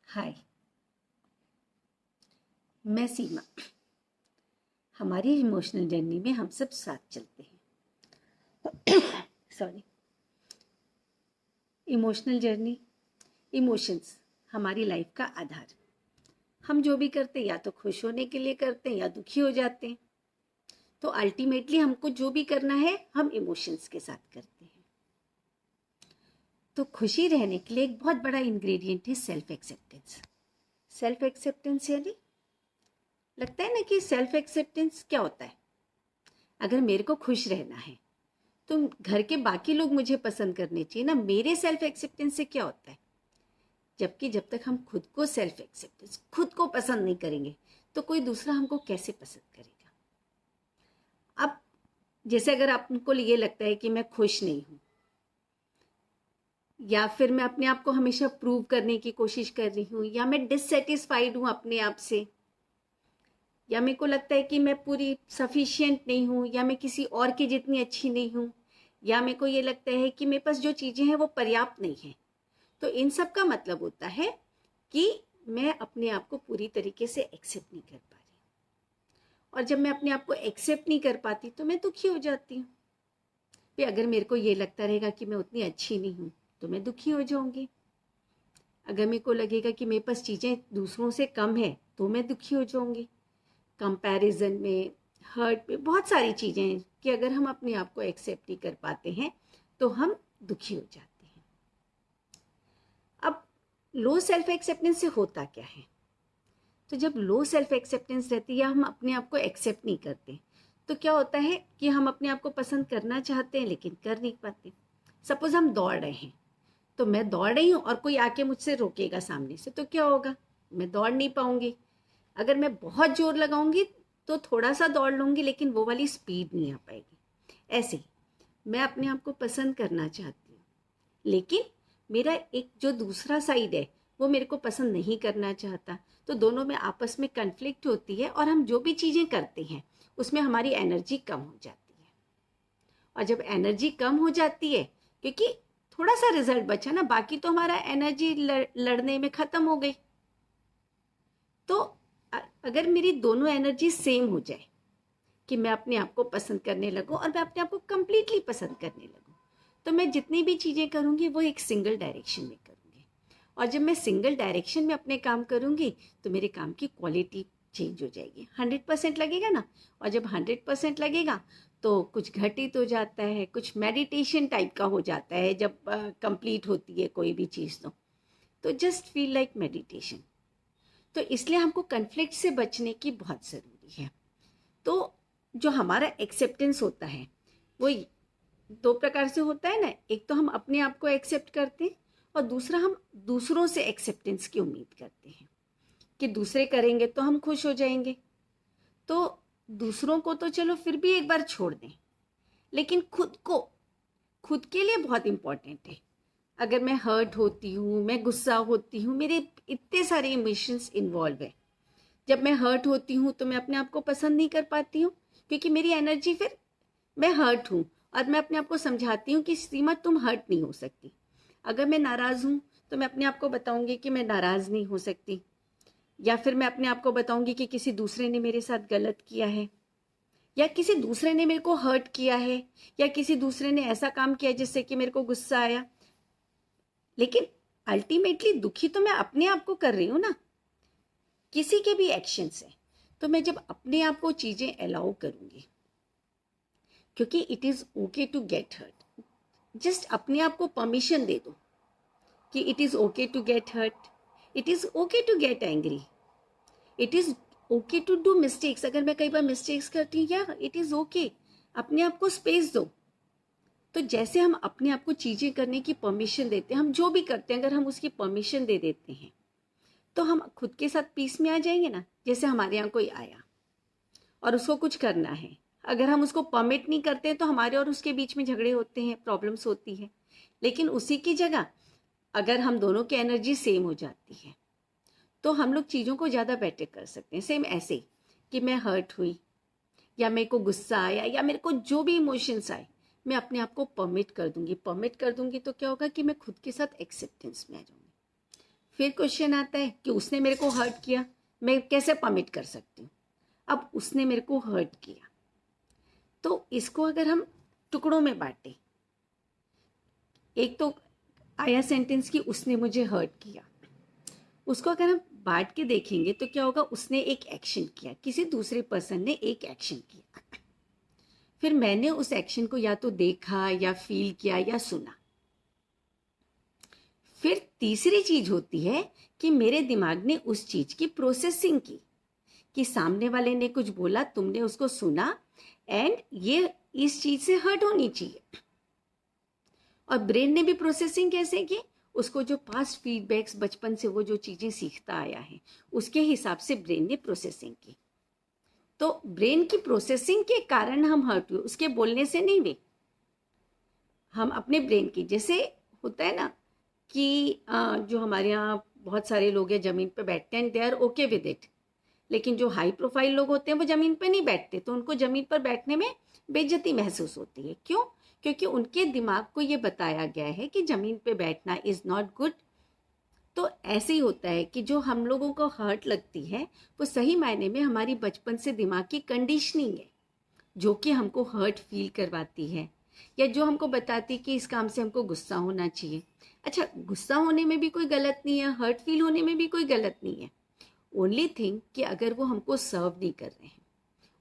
हाय, मैं सीमा। हमारी emotional journey में हम सब साथ चलते हैं। सॉरी। इमोशनल जर्नी, इमोशंस हमारी लाइफ का आधार। हम जो भी करते हैं या तो खुश होने के लिए करते हैं या दुखी हो जाते हैं। तो अल्टीमेटली हमको जो भी करना है हम इमोशंस के साथ करते हैं। तो खुशी रहने के लिए एक बहुत बड़ा इंग्रेडिएंट है सेल्फ एक्सेप्टेंस। सेल्फ एक्सेप्टेंस यानी लगता है ना कि सेल्फ एक्सेप्टेंस क्या होता है। अगर मेरे को खुश रहना है तो घर के बाकी लोग मुझे पसंद करने चाहिए ना। मेरे सेल्फ एक्सेप्टेंस से क्या होता है, जबकि जब तक हम खुद को सेल्फ एक्सेप्टेंस खुद को पसंद नहीं करेंगे तो कोई दूसरा हमको कैसे पसंद करेगा। अब जैसे अगर आपको ये लगता है कि मैं खुश नहीं हूं या फिर मैं अपने आप को हमेशा प्रूव करने की कोशिश कर रही हूँ या मैं डिससेटिस्फाइड हूँ अपने आप से, या मेरे को लगता है कि मैं पूरी सफिशिएंट नहीं हूँ या मैं किसी और की जितनी अच्छी नहीं हूँ, या मेरे को ये लगता है कि मेरे पास जो चीज़ें हैं वो पर्याप्त नहीं है, तो इन सब का मतलब होता है कि मैं अपने आप को पूरी तरीके से एक्सेप्ट नहीं कर पा रही। और जब मैं अपने आप को एक्सेप्ट नहीं कर पाती तो मैं दुखी हो जाती हूँ। फिर अगर मेरे को ये लगता रहेगा कि मैं उतनी अच्छी नहीं हूँ तो मैं दुखी हो जाऊंगी। अगर मेरे को लगेगा कि मेरे पास चीज़ें दूसरों से कम है तो मैं दुखी हो जाऊंगी। कंपैरिजन में, हर्ट में बहुत सारी चीज़ें हैं कि अगर हम अपने आप को एक्सेप्ट नहीं कर पाते हैं तो हम दुखी हो जाते हैं। अब लो सेल्फ एक्सेप्टेंस से होता क्या है, तो जब लो सेल्फ एक्सेप्टेंस रहती है या हम अपने आप को एक्सेप्ट नहीं करते तो क्या होता है कि हम अपने आप को पसंद करना चाहते हैं लेकिन कर नहीं पाते। सपोज हम दौड़ रहे हैं, तो मैं दौड़ रही हूँ और कोई आके मुझसे रोकेगा सामने से तो क्या होगा, मैं दौड़ नहीं पाऊंगी। अगर मैं बहुत जोर लगाऊंगी तो थोड़ा सा दौड़ लूंगी लेकिन वो वाली स्पीड नहीं आ पाएगी। ऐसे ही मैं अपने आप को पसंद करना चाहती हूँ लेकिन मेरा एक जो दूसरा साइड है वो मेरे को पसंद नहीं करना चाहता, तो दोनों में आपस में कन्फ्लिक्ट होती है और हम जो भी चीज़ें करते हैं उसमें हमारी एनर्जी कम हो जाती है। और जब एनर्जी कम हो जाती है, क्योंकि थोड़ा सा रिजल्ट बचा ना, बाकी तो हमारा एनर्जी लड़ने में ख़त्म हो गई। तो अगर मेरी दोनों एनर्जी सेम हो जाए कि मैं अपने आप को पसंद करने लगूं और मैं अपने आप को कंप्लीटली पसंद करने लगूं, तो मैं जितनी भी चीज़ें करूंगी वो एक सिंगल डायरेक्शन में करूंगी। और जब मैं सिंगल डायरेक्शन में अपने काम करूंगी तो मेरे काम की क्वालिटी चेंज हो जाएगी। 100% लगेगा ना, और जब 100% लगेगा तो कुछ घटित हो जाता है, कुछ मेडिटेशन टाइप का हो जाता है जब कंप्लीट होती है कोई भी चीज़। तो जस्ट फील लाइक मेडिटेशन। तो इसलिए हमको कन्फ्लिक्ट से बचने की बहुत ज़रूरी है। तो जो हमारा एक्सेप्टेंस होता है वो दो प्रकार से होता है ना। एक तो हम अपने आप को एक्सेप्ट करते हैं और दूसरा हम दूसरों से एक्सेप्टेंस की उम्मीद करते हैं कि दूसरे करेंगे तो हम खुश हो जाएंगे। तो दूसरों को तो चलो फिर भी एक बार छोड़ दें, लेकिन खुद के लिए बहुत इम्पोर्टेंट है। अगर मैं हर्ट होती हूँ, मैं गुस्सा होती हूँ, मेरे इतने सारे इमोशंस इन्वॉल्व है। जब मैं हर्ट होती हूँ तो मैं अपने आप को पसंद नहीं कर पाती हूँ क्योंकि मेरी एनर्जी, फिर मैं हर्ट हूँ और मैं अपने आप को समझाती हूँ कि सीमा तुम हर्ट नहीं हो सकती। अगर मैं नाराज़ हूँ तो मैं अपने आप को बताऊँगी कि मैं नाराज़ नहीं हो सकती, या फिर मैं अपने आप को बताऊँगी कि किसी दूसरे ने मेरे साथ गलत किया है, या किसी दूसरे ने मेरे को हर्ट किया है, या किसी दूसरे ने ऐसा काम किया जिससे कि मेरे को गुस्सा आया। लेकिन अल्टीमेटली दुखी तो मैं अपने आप को कर रही हूँ ना, किसी के भी एक्शन से। तो मैं जब अपने आप को चीज़ें अलाउ करूँगी, क्योंकि it is okay to get hurt, just अपने आप को परमिशन दे दो कि it is okay to get hurt, it is okay to get angry, it is okay to do mistakes. अगर मैं कई बार मिस्टेक्स करती हूँ, या इट इज़ ओके, अपने आप को स्पेस दो। तो जैसे हम अपने आप को चीज़ें करने की परमिशन देते हैं, हम जो भी करते हैं अगर हम उसकी परमिशन दे देते हैं तो हम खुद के साथ पीस में आ जाएंगे ना। जैसे हमारे यहाँ कोई आया और उसको कुछ करना है, अगर हम उसको परमिट नहीं करते तो हमारे और उसके बीच में झगड़े होते हैं, प्रॉब्लम्स होती है। लेकिन उसी की जगह अगर हम दोनों की एनर्जी सेम हो जाती है तो हम लोग चीज़ों को ज़्यादा बेटर कर सकते हैं। सेम ऐसे ही कि मैं हर्ट हुई या मेरे को गुस्सा आया या मेरे को जो भी इमोशंस आए, मैं अपने आप को परमिट कर दूंगी। परमिट कर दूंगी तो क्या होगा कि मैं खुद के साथ एक्सेप्टेंस में आ जाऊंगी। फिर क्वेश्चन आता है कि उसने मेरे को हर्ट किया, मैं कैसे परमिट कर सकती हूँ। अब उसने मेरे को हर्ट किया, तो इसको अगर हम टुकड़ों में बांटें, एक तो आया सेंटेंस कि उसने मुझे हर्ट किया, उसको अगर हम बांट के देखेंगे तो क्या होगा, उसने एक एक्शन किया, किसी दूसरे पर्सन ने एक एक्शन किया, फिर मैंने उस एक्शन को या तो देखा या फील किया या सुना। फिर तीसरी चीज होती है कि मेरे दिमाग ने उस चीज की प्रोसेसिंग की, कि सामने वाले ने कुछ बोला, तुमने उसको सुना, एंड ये इस चीज से हर्ट होनी चाहिए। और ब्रेन ने भी प्रोसेसिंग कैसे की, उसको जो पास्ट फीडबैक्स, बचपन से वो जो चीजें सीखता आया है उसके हिसाब से ब्रेन ने प्रोसेसिंग की। तो ब्रेन की प्रोसेसिंग के कारण हम हर्ट हुए, उसके बोलने से नहीं हुए। हम अपने ब्रेन की, जैसे होता है ना कि जो हमारे यहाँ बहुत सारे लोग हैं जमीन पे बैठते हैं, they are okay with it, लेकिन जो हाई प्रोफाइल लोग होते हैं वो जमीन पे नहीं बैठते, तो उनको जमीन पर बैठने में बेइज्जती महसूस होती है। क्यों? क्योंकि उनके दिमाग को ये बताया गया है कि जमीन पे बैठना इज नॉट गुड। तो ऐसे ही होता है कि जो हम लोगों को हर्ट लगती है वो सही मायने में हमारी बचपन से दिमाग की कंडीशनिंग है, जो कि हमको हर्ट फील करवाती है, या जो हमको बताती है कि इस काम से हमको गुस्सा होना चाहिए। अच्छा, गुस्सा होने में भी कोई गलत नहीं है, हर्ट फील होने में भी कोई गलत नहीं है। ओनली थिंग कि अगर वो हमको सर्व नहीं कर रहे हैं,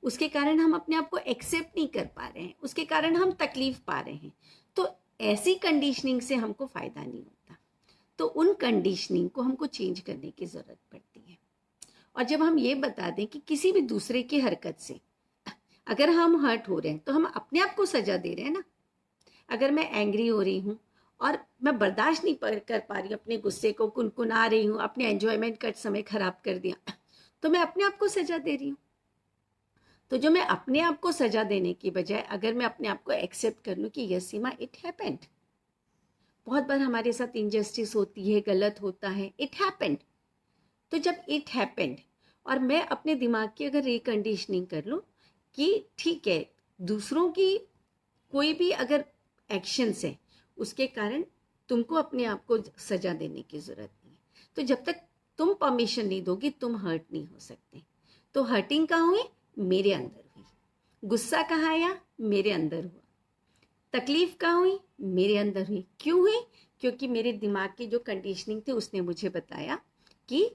उसके कारण हम अपने आप को एक्सेप्ट नहीं कर पा रहे हैं, उसके कारण हम तकलीफ पा रहे हैं, तो ऐसी कंडीशनिंग से हमको फायदा नहीं होता। तो उन कंडीशनिंग को हमको चेंज करने की जरूरत पड़ती है। और जब हम ये बता दें कि किसी भी दूसरे की हरकत से अगर हम हर्ट हो रहे हैं तो हम अपने आप को सजा दे रहे हैं ना। अगर मैं एंग्री हो रही हूँ और मैं बर्दाश्त नहीं कर पा रही हूँ अपने गुस्से को, कुनकुना रही हूँ, अपने एंजॉयमेंट का समय खराब कर दिया, तो मैं अपने आप को सजा दे रही हूँ। तो जो मैं अपने आप को सजा देने की बजाय अगर मैं अपने आप को एक्सेप्ट कर लूँ कि यस सीमा, इट हैपेंड, बहुत बार हमारे साथ इनजस्टिस होती है, गलत होता है, इट हैपेंड। तो जब इट हैपेंड और मैं अपने दिमाग की अगर रिकंडीशनिंग कर लूँ कि ठीक है, दूसरों की कोई भी अगर एक्शंस है उसके कारण तुमको अपने आप को सजा देने की जरूरत नहीं है। तो जब तक तुम परमिशन नहीं दोगी तुम हर्ट नहीं हो सकते। तो हर्टिंग कहाँ हुई? मेरे अंदर हुई। गुस्सा कहाँ आया? मेरे अंदर हुआ। तकलीफ कहाँ हुई? मेरे अंदर हुई। क्यों हुई? क्योंकि मेरे दिमाग की जो कंडीशनिंग थी उसने मुझे बताया कि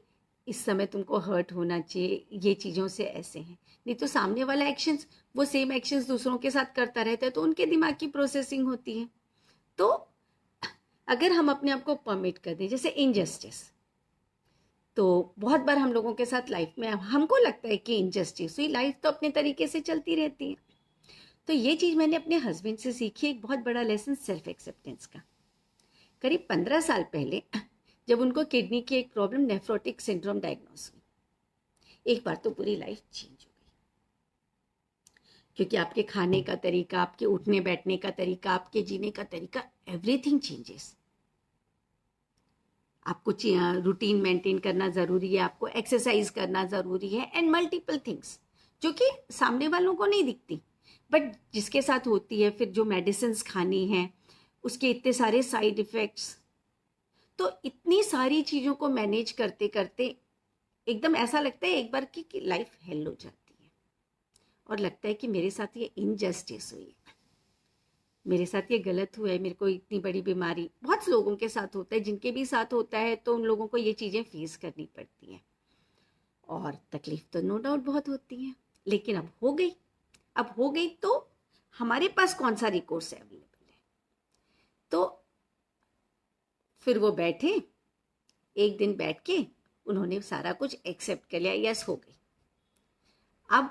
इस समय तुमको हर्ट होना चाहिए, ये चीज़ों से ऐसे हैं। नहीं तो सामने वाला एक्शंस, वो सेम एक्शंस दूसरों के साथ करता रहता है तो उनके दिमाग की प्रोसेसिंग होती है। तो अगर हम अपने आप को परमिट कर दें, जैसे इनजस्टिस, तो बहुत बार हम लोगों के साथ लाइफ में हमको लगता है कि इनजस्टिस हुई, लाइफ तो अपने तरीके से चलती रहती है। तो ये चीज़ मैंने अपने हस्बैंड से सीखी, एक बहुत बड़ा लेसन सेल्फ एक्सेप्टेंस का। करीब 15 साल पहले जब उनको किडनी की एक प्रॉब्लम, नेफ्रोटिक सिंड्रोम, डायग्नोस हुई, एक बार तो पूरी लाइफ चेंज हो गई। क्योंकि आपके खाने का तरीका, आपके उठने बैठने का तरीका, आपके जीने का तरीका, एवरीथिंग चेंजेस। आपको रूटीन मेंटेन करना ज़रूरी है, आपको एक्सरसाइज करना ज़रूरी है, एंड मल्टीपल थिंग्स जो कि सामने वालों को नहीं दिखती बट जिसके साथ होती है। फिर जो मेडिसिन खानी है उसके इतने सारे साइड इफ़ेक्ट्स। तो इतनी सारी चीज़ों को मैनेज करते करते एकदम ऐसा लगता है एक बार कि लाइफ हेल हो जाती है और लगता है कि मेरे साथ ये इनजस्टिस हुई है, मेरे साथ ये गलत हुआ है, मेरे को इतनी बड़ी बीमारी। बहुत लोगों के साथ होता है, जिनके भी साथ होता है तो उन लोगों को ये चीज़ें फेस करनी पड़ती हैं और तकलीफ तो नो डाउट बहुत होती है। लेकिन अब हो गई, अब हो गई तो हमारे पास कौन सा रिकोर्स अवेलेबल है। तो फिर वो बैठे, एक दिन बैठ के उन्होंने सारा कुछ एक्सेप्ट कर लिया, यस हो गई। अब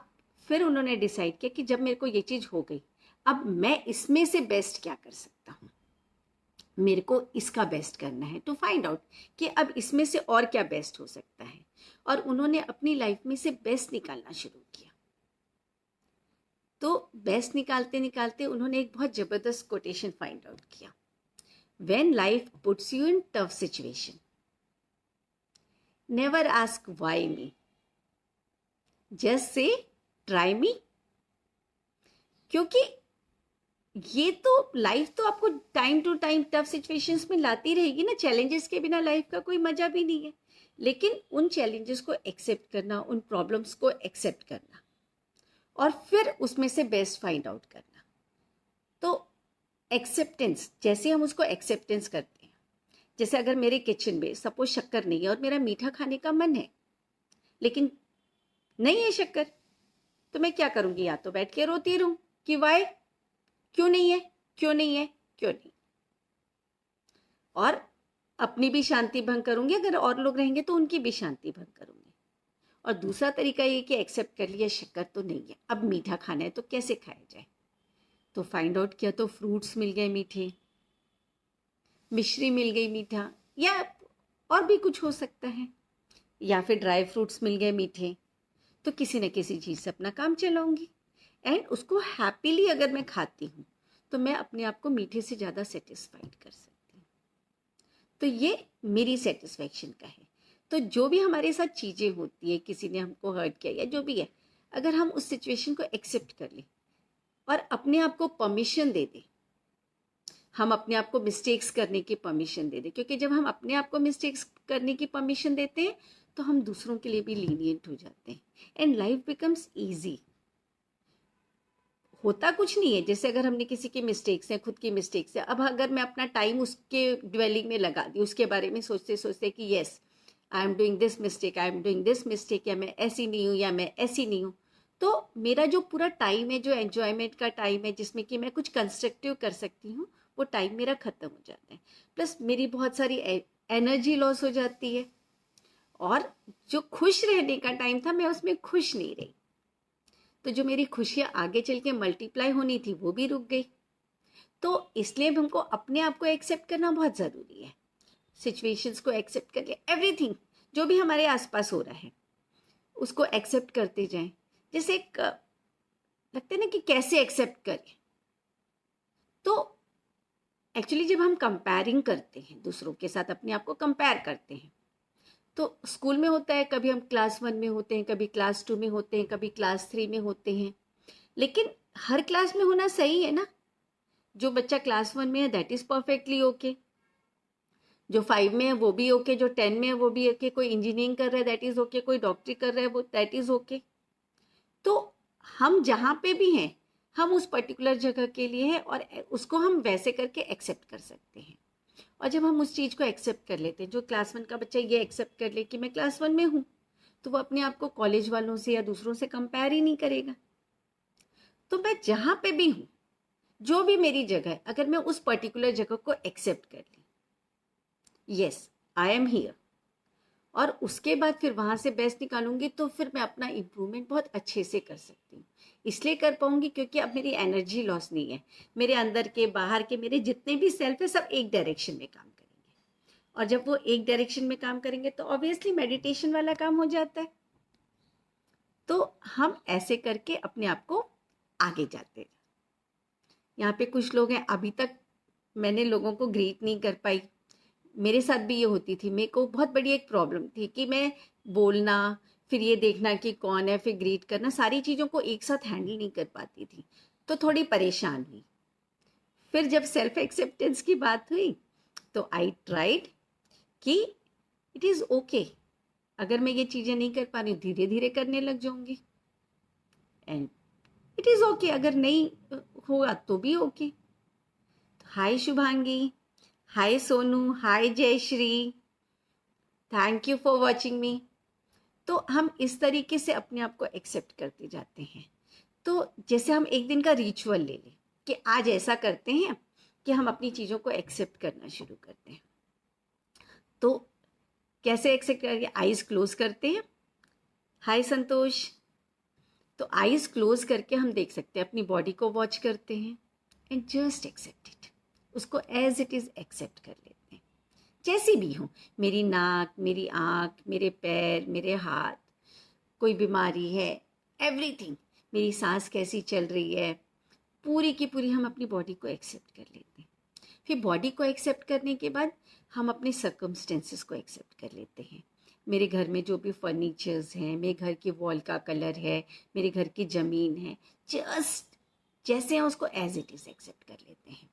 फिर उन्होंने डिसाइड किया कि जब मेरे को ये चीज़ हो गई, अब मैं इसमें से बेस्ट क्या कर सकता हूँ, मेरे को इसका बेस्ट करना है, टू फाइंड आउट कि अब इसमें से और क्या बेस्ट हो सकता है। और उन्होंने अपनी लाइफ में से बेस्ट निकालना शुरू किया। तो बेस्ट निकालते निकालते उन्होंने एक बहुत ज़बरदस्त कोटेशन फाइंड आउट किया, when life puts you in tough situation, never ask why me, just say try me. क्योंकि ये तो लाइफ तो आपको time to time tough situations में लाती रहेगी ना, चैलेंजेस के बिना लाइफ का कोई मजा भी नहीं है। लेकिन उन चैलेंजेस को एक्सेप्ट करना, उन प्रॉब्लम्स को एक्सेप्ट करना और फिर उसमें से बेस्ट फाइंड आउट करना। तो एक्सेप्टेंस, जैसे हम उसको एक्सेप्टेंस करते हैं, जैसे अगर मेरे किचन में सपोज शक्कर नहीं है और मेरा मीठा खाने का मन है लेकिन नहीं है शक्कर, तो मैं क्या करूंगी, या तो बैठ के रोती रहूं कि वाई, क्यों नहीं है, क्यों नहीं है, क्यों नहीं, और अपनी भी शांति भंग करूंगी, अगर और लोग रहेंगे तो उनकी भी शांति भंग करूंगी। और दूसरा तरीका ये कि एक्सेप्ट कर लिया शक्कर तो नहीं है, अब मीठा खाना है तो कैसे खाया जाए, तो फाइंड आउट किया तो फ्रूट्स मिल गए मीठे, मिश्री मिल गई मीठा, या और भी कुछ हो सकता है, या फिर ड्राई फ्रूट्स मिल गए मीठे, तो किसी न किसी चीज़ से अपना काम चलाऊंगी। एंड उसको हैप्पीली अगर मैं खाती हूँ तो मैं अपने आप को मीठे से ज़्यादा सेटिस्फाइड कर सकती हूँ। तो ये मेरी सेटिस्फैक्शन का है। तो जो भी हमारे साथ चीज़ें होती है, किसी ने हमको हर्ट किया या जो भी है, अगर हम उस सिचुएशन को एक्सेप्ट कर लें और अपने आप को परमिशन दे दें, हम अपने आप को मिस्टेक्स करने की परमिशन दे दें, क्योंकि जब हम अपने आप को मिस्टेक्स करने की परमिशन देते हैं तो हम दूसरों के लिए भी लीनियंट हो जाते हैं एंड लाइफ बिकम्स ईजी। होता कुछ नहीं है, जैसे अगर हमने किसी की मिस्टेक्स हैं, खुद की मिस्टेक्स है, अब अगर मैं अपना टाइम उसके ड्वेलिंग में लगा दी, उसके बारे में सोचते सोचते कि yes I am doing this mistake, I am doing this mistake, या मैं ऐसी नहीं हूँ या मैं ऐसी नहीं हूँ, तो मेरा जो पूरा टाइम है, जो एन्जॉयमेंट का टाइम है जिसमें कि मैं कुछ कंस्ट्रक्टिव कर सकती हूँ, वो टाइम मेरा ख़त्म हो जाता है। प्लस मेरी बहुत सारी एनर्जी लॉस हो जाती है, और जो खुश रहने का टाइम था मैं उसमें खुश नहीं रही, तो जो मेरी खुशियाँ आगे चल के मल्टीप्लाई होनी थी वो भी रुक गई। तो इसलिए हमको अपने आप को एक्सेप्ट करना बहुत ज़रूरी है, सिचुएशंस को एक्सेप्ट करके एवरीथिंग जो भी हमारे आसपास हो रहा है उसको एक्सेप्ट करते जाएं। जैसे एक लगता है ना कि कैसे एक्सेप्ट करें, तो एक्चुअली जब हम कंपेयरिंग करते हैं, दूसरों के साथ अपने आप को कंपेयर करते हैं, तो स्कूल में होता है, कभी हम क्लास 1 में होते हैं, कभी क्लास 2 में होते हैं, कभी क्लास 3 में होते हैं, लेकिन हर क्लास में होना सही है ना। जो बच्चा क्लास 1 में है दैट इज़ परफेक्टली ओके, जो 5 में है वो भी ओके, जो 10 में है वो भी ओके, कोई इंजीनियरिंग कर रहा है दैट इज़ ओके, कोई डॉक्टरी कर रहा है वो दैट इज़ ओके। तो हम जहाँ पे भी हैं हम उस पर्टिकुलर जगह के लिए हैं और उसको हम वैसे करके एक्सेप्ट कर सकते हैं। और जब हम उस चीज़ को एक्सेप्ट कर लेते हैं, जो क्लास 1 का बच्चा ये एक्सेप्ट कर ले कि मैं क्लास 1 में हूँ, तो वो अपने आप को कॉलेज वालों से या दूसरों से कंपेयर ही नहीं करेगा। तो मैं जहाँ पे भी हूँ, जो भी मेरी जगह है, अगर मैं उस पर्टिकुलर जगह को एक्सेप्ट कर ली, यस आई एम हियर, और उसके बाद फिर वहाँ से बेस्ट निकालूंगी, तो फिर मैं अपना इम्प्रूवमेंट बहुत अच्छे से कर सकती हूँ। इसलिए कर पाऊंगी क्योंकि अब मेरी एनर्जी लॉस नहीं है, मेरे अंदर के बाहर के मेरे जितने भी सेल्फ है सब एक डायरेक्शन में काम करेंगे, और जब वो एक डायरेक्शन में काम करेंगे तो ऑब्वियसली मेडिटेशन वाला काम हो जाता है। तो हम ऐसे करके अपने आप को आगे जाते हैं। यहाँ पे कुछ लोग हैं, अभी तक मैंने लोगों को ग्रीट नहीं कर पाई, मेरे साथ भी ये होती थी। मेरे को बहुत बड़ी एक प्रॉब्लम थी कि मैं बोलना, फिर ये देखना कि कौन है, फिर ग्रीट करना, सारी चीज़ों को एक साथ हैंडल नहीं कर पाती थी, तो थोड़ी परेशान हुई। फिर जब सेल्फ एक्सेप्टेंस की बात हुई तो आई ट्राइड कि इट इज़ ओके, अगर मैं ये चीज़ें नहीं कर पा रही, धीरे धीरे करने लग जाऊंगी, एंड इट इज़ ओके, अगर नहीं हुआ तो भी okay. Hi Shubhangi, hi Sonu, hi Jayashree, thank you for watching me. तो हम इस तरीके से अपने आप को एक्सेप्ट करते जाते हैं। तो जैसे हम एक दिन का रिचुअल ले लें कि आज ऐसा करते हैं कि हम अपनी चीज़ों को एक्सेप्ट करना शुरू करते हैं। तो कैसे एक्सेप्ट करेंगे, आईज क्लोज करते हैं। हाय संतोष। तो आईज क्लोज करके हम देख सकते हैं, अपनी बॉडी को वॉच करते हैं एंड जस्ट एक्सेप्ट इट, उसको एज इट इज़ एक्सेप्ट कर लेते हैं, जैसी भी हूँ। मेरी नाक, मेरी आँख, मेरे पैर, मेरे हाथ, कोई बीमारी है, एवरीथिंग, मेरी सांस कैसी चल रही है, पूरी की पूरी हम अपनी बॉडी को एक्सेप्ट कर लेते हैं। फिर बॉडी को एक्सेप्ट करने के बाद हम अपने सर्कमस्टेंसेस को एक्सेप्ट कर लेते हैं। मेरे घर में जो भी फर्नीचर्स हैं, मेरे घर की वॉल का कलर है, मेरे घर की ज़मीन है, जस्ट जैसे हैं उसको एज इट इज़ एक्सेप्ट कर लेते हैं।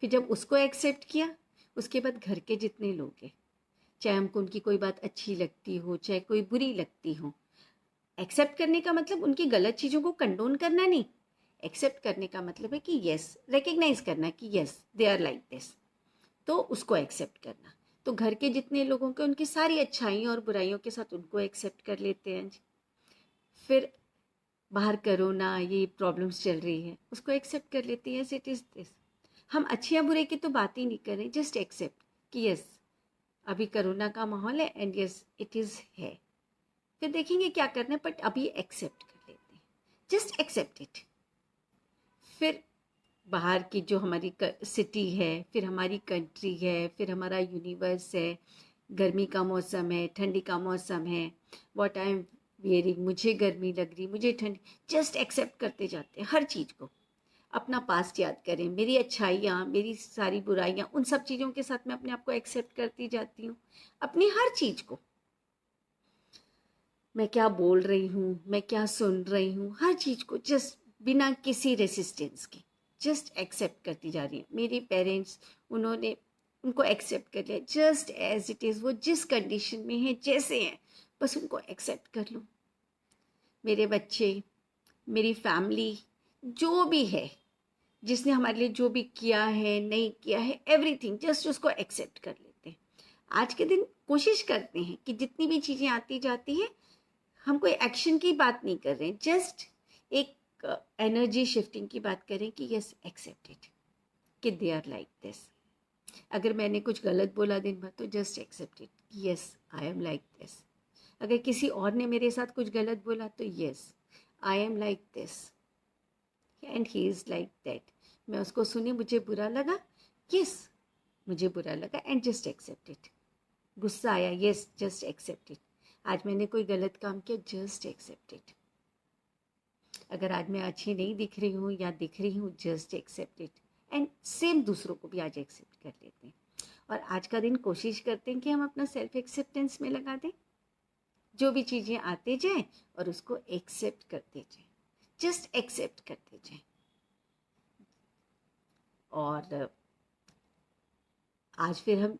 फिर जब उसको एक्सेप्ट किया, उसके बाद घर के जितने लोग हैं, चाहे हमको उनकी कोई बात अच्छी लगती हो चाहे कोई बुरी लगती हो, एक्सेप्ट करने का मतलब उनकी गलत चीज़ों को कंडोन करना नहीं। एक्सेप्ट करने का मतलब है कि यस, रिकग्नाइज करना कि yes they are like this, तो उसको एक्सेप्ट करना। तो घर के जितने लोगों के उनकी सारी अच्छाइयों और बुराइयों के साथ उनको एक्सेप्ट कर लेते हैं। फिर बाहर कोरोना ये प्रॉब्लम्स चल रही है, उसको एक्सेप्ट कर लेते हैं, यस इट इज़ दिस। हम अच्छे या बुरे की तो बात ही नहीं करें, जस्ट एक्सेप्ट कि यस अभी कोरोना का माहौल है एंड यस इट इज़ है। फिर देखेंगे क्या करना है, बट अभी एक्सेप्ट कर लेते हैं, जस्ट एक्सेप्ट इट। फिर बाहर की जो हमारी सिटी है, फिर हमारी कंट्री है, फिर हमारा यूनिवर्स है, गर्मी का मौसम है, ठंडी का मौसम है, व्हाट आई एम वेयरिंग, मुझे गर्मी लग रही, मुझे ठंडी, जस्ट एक्सेप्ट करते जाते हैं हर चीज़ को। अपना पास्ट याद करें, मेरी अच्छाइयाँ, मेरी सारी बुराइयाँ, उन सब चीज़ों के साथ मैं अपने आप को एक्सेप्ट करती जाती हूँ, अपनी हर चीज़ को। मैं क्या बोल रही हूँ, मैं क्या सुन रही हूँ, हर चीज़ को जस्ट बिना किसी रेसिस्टेंस के जस्ट एक्सेप्ट करती जा रही हूँ। मेरे पेरेंट्स, उन्होंने उनको एक्सेप्ट कर लिया जस्ट एज इट इज़, वो जिस कंडीशन में है, जैसे हैं, बस उनको एक्सेप्ट कर लो। मेरे बच्चे, मेरी फैमिली, जो भी है, जिसने हमारे लिए जो भी किया है, नहीं किया है, एवरीथिंग जस्ट उसको एक्सेप्ट कर लेते हैं। आज के दिन कोशिश करते हैं कि जितनी भी चीज़ें आती जाती हैं, हम कोई एक्शन की बात नहीं कर रहे हैं, जस्ट एक एनर्जी शिफ्टिंग की बात करें कि यस एक्सेप्ट इट, कि दे आर लाइक दिस। अगर मैंने कुछ गलत बोला दिन भर तो just accept it, yes I am like this. अगर किसी और ने मेरे साथ कुछ गलत बोला तो yes I am like this and he is like that. मैं उसको सुनी, मुझे बुरा लगा, यस मुझे बुरा लगा एंड जस्ट एक्सेप्ट इट। गुस्सा आया, यस जस्ट एक्सेप्ट इट। आज मैंने कोई गलत काम किया, जस्ट एक्सेप्ट इट। अगर आज मैं अच्छी नहीं दिख रही हूँ या दिख रही हूँ, just accept it. And same दूसरों को भी आज एक्सेप्ट कर लेते हैं। और आज का दिन कोशिश करते हैं कि हम अपना सेल्फ एक्सेप्टेंस में लगा दें, जो भी चीज़ें आते जाएं और उसको एक्सेप्ट करते जाएं, जस्ट एक्सेप्ट करते जाएं। और आज फिर हम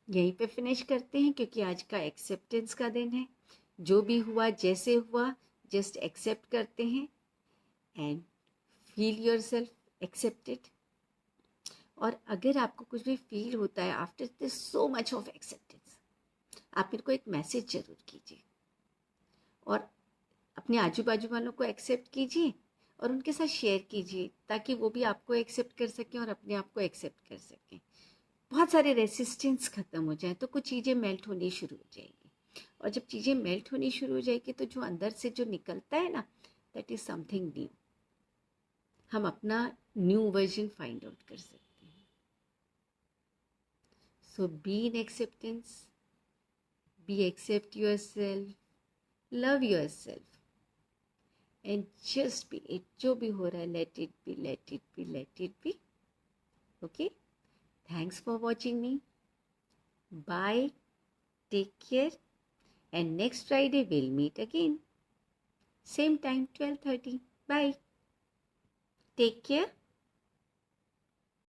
यहीं पे फिनिश करते हैं, क्योंकि आज का एक्सेप्टेंस का दिन है। जो भी हुआ, जैसे हुआ, जस्ट एक्सेप्ट करते हैं and feel your self accepted. और अगर आपको कुछ भी फील होता है after this so much of acceptance, आप मेरे को एक मैसेज जरूर कीजिए और अपने आजू बाजू वालों को एक्सेप्ट कीजिए और उनके साथ शेयर कीजिए, ताकि वो भी आपको एक्सेप्ट कर सकें और अपने आप को एक्सेप्ट कर सकें। बहुत सारे रेसिस्टेंस ख़त्म हो जाए तो कुछ चीज़ें मेल्ट होनी शुरू हो जाएगी, और जब चीज़ें मेल्ट होनी शुरू हो जाएगी तो जो अंदर से जो निकलता है ना, दैट इज़ समथिंग न्यू। हम अपना न्यू वर्जन फाइंड आउट कर सकते हैं। So be in acceptance, be accept your self, love your self and just be it. जो भी हो रहा है, let it be, let it be, let it be. Okay, thanks for watching me, bye, take care, and next Friday we'll meet again. Same time, 12:30. Bye. Take care.